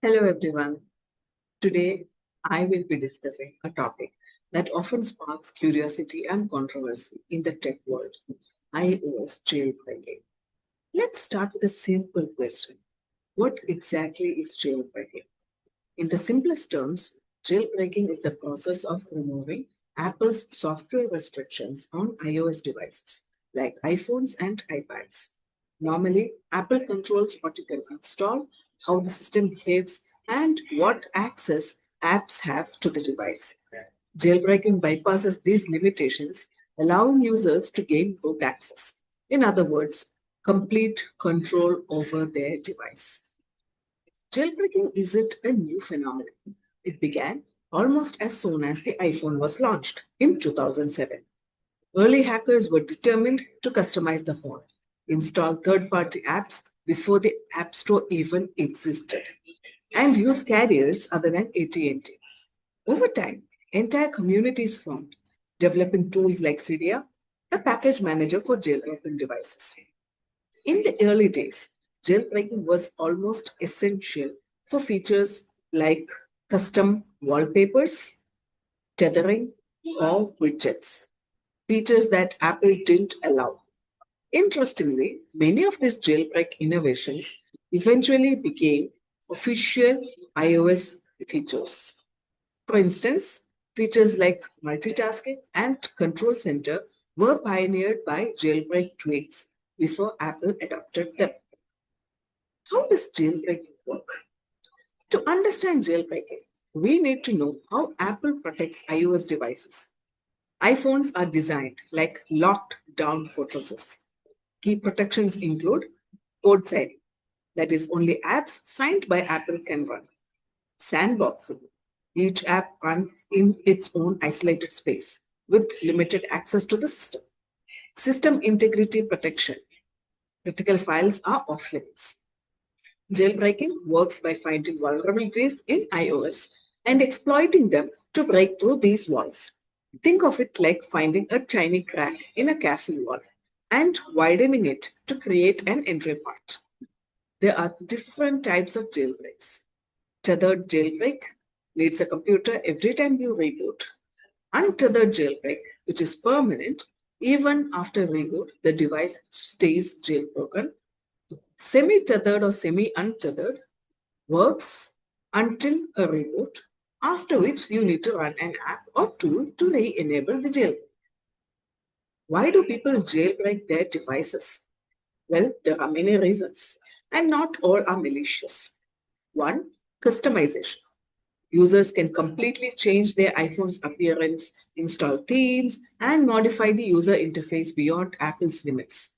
Hello everyone. Today I will be discussing a topic that often sparks curiosity and controversy in the tech world: iOS jailbreaking. Let's start with a simple question. What exactly is jailbreaking? In the simplest terms, jailbreaking is the process of removing Apple's software restrictions on iOS devices like iPhones and iPads. Normally, Apple controls what you can install, how the system behaves, and what access apps have to the device. Jailbreaking bypasses these limitations, allowing users to gain root access. In other words, complete control over their device. Jailbreaking isn't a new phenomenon. It began almost as soon as the iPhone was launched in 2007. Early hackers were determined to customize the phone, install third-party apps before the App Store even existed, and use carriers other than AT&T. Over time, entire communities formed, developing tools like Cydia, a package manager for jailbroken devices. In the early days, jailbreaking was almost essential for features like custom wallpapers, tethering, or widgets, features that Apple didn't allow. Interestingly, many of these jailbreak innovations eventually became official iOS features. For instance, features like multitasking and control center were pioneered by jailbreak tweaks before Apple adopted them. How does jailbreaking work? To understand jailbreaking, we need to know how Apple protects iOS devices. iPhones are designed like locked down fortresses. Key protections include code signing, that is, only apps signed by Apple can run. Sandboxing, each app runs in its own isolated space with limited access to the system. System integrity protection, critical files are off limits. Jailbreaking works by finding vulnerabilities in iOS and exploiting them to break through these walls. Think of it like finding a tiny crack in a castle wall and widening it to create an entry point. There are different types of jailbreaks. Tethered jailbreak needs a computer every time you reboot. Untethered jailbreak, which is permanent, even after reboot, the device stays jailbroken. Semi tethered or semi untethered works until a reboot, after which you need to run an app or tool to re enable the jailbreak. Why do people jailbreak their devices? Well, there are many reasons, and not all are malicious. One, customization. Users can completely change their iPhone's appearance, install themes, and modify the user interface beyond Apple's limits.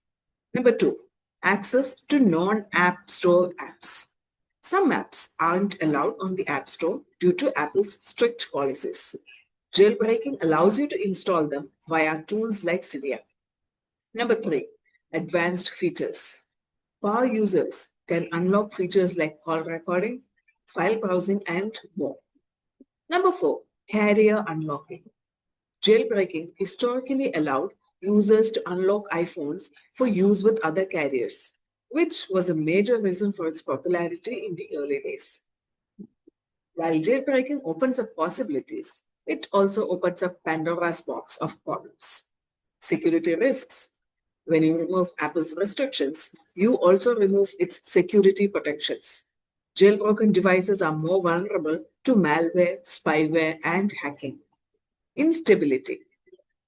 Number two, access to non App Store apps. Some apps aren't allowed on the App Store due to Apple's strict policies. Jailbreaking allows you to install them via tools like Cydia. Number three, advanced features. Power users can unlock features like call recording, file browsing, and more. Number four, carrier unlocking. Jailbreaking historically allowed users to unlock iPhones for use with other carriers, which was a major reason for its popularity in the early days. While jailbreaking opens up possibilities, it also opens up Pandora's box of problems. Security risks. When you remove Apple's restrictions, you also remove its security protections. Jailbroken devices are more vulnerable to malware, spyware, and hacking. Instability.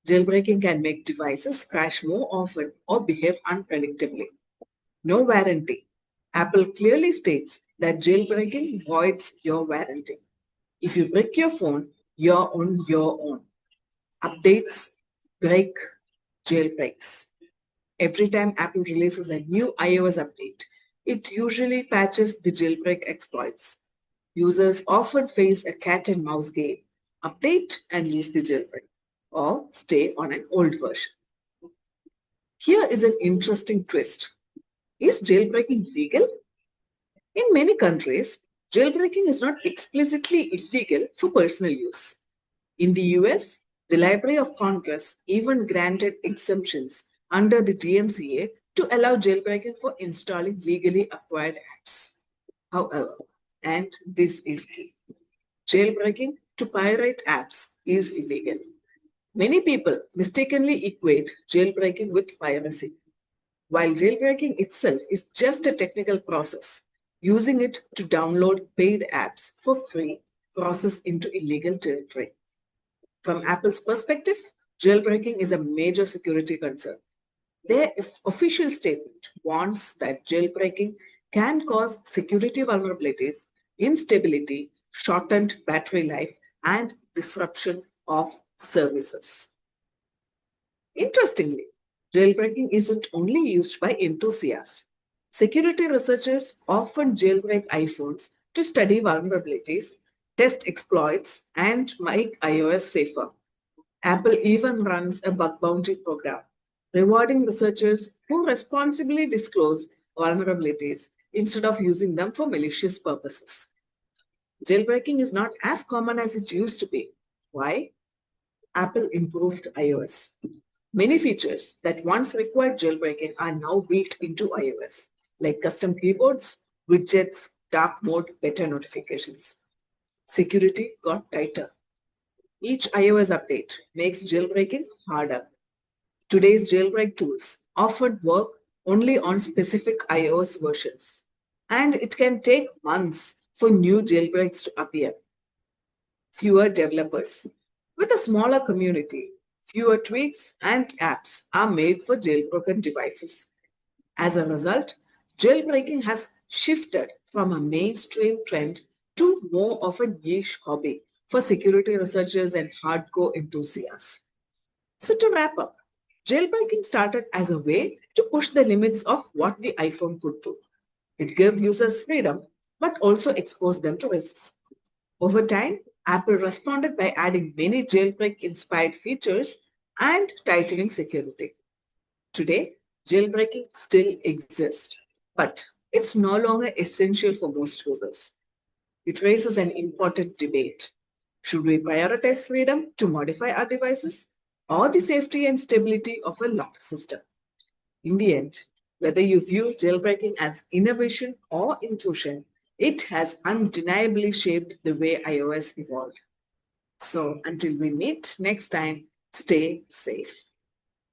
Jailbreaking can make devices crash more often or behave unpredictably. No warranty. Apple clearly states that jailbreaking voids your warranty. If you break your phone, you're on your own. Updates break jailbreaks. Every time Apple releases a new iOS update, it usually patches the jailbreak exploits. Users often face a cat and mouse game: update and lose the jailbreak, or stay on an old version. Here is an interesting twist. Is jailbreaking legal? In many countries, jailbreaking is not explicitly illegal for personal use. In the US, the Library of Congress even granted exemptions under the DMCA to allow jailbreaking for installing legally acquired apps. However, And this is key. Jailbreaking to pirate apps is illegal. Many people mistakenly equate jailbreaking with piracy. While jailbreaking itself is just a technical process, using it to download paid apps for free crosses into illegal territory. From Apple's perspective, jailbreaking is a major security concern. Their official statement warns that jailbreaking can cause security vulnerabilities, instability, shortened battery life, and disruption of services. Interestingly, jailbreaking isn't only used by enthusiasts. Security researchers often jailbreak iPhones to study vulnerabilities, test exploits, and make iOS safer. Apple even runs a bug bounty program, rewarding researchers who responsibly disclose vulnerabilities instead of using them for malicious purposes. Jailbreaking is not as common as it used to be. Why? Apple improved iOS. Many features that once required jailbreaking are now built into iOS, like custom keyboards, widgets, dark mode, better notifications. Security got tighter. Each iOS update makes jailbreaking harder. Today's jailbreak tools often work only on specific iOS versions, and it can take months for new jailbreaks to appear. Fewer developers. With a smaller community, fewer tweaks and apps are made for jailbroken devices. As a result, jailbreaking has shifted from a mainstream trend to more of a niche hobby for security researchers and hardcore enthusiasts. So, to wrap up, jailbreaking started as a way to push the limits of what the iPhone could do. It gave users freedom, but also exposed them to risks. Over time, Apple responded by adding many jailbreak inspired features and tightening security. Today, jailbreaking still exists, but it's no longer essential for most users. It raises an important debate. Should we prioritize freedom to modify our devices or the safety and stability of a locked system? In the end, whether you view jailbreaking as innovation or intrusion, it has undeniably shaped the way iOS evolved. So until we meet next time, stay safe.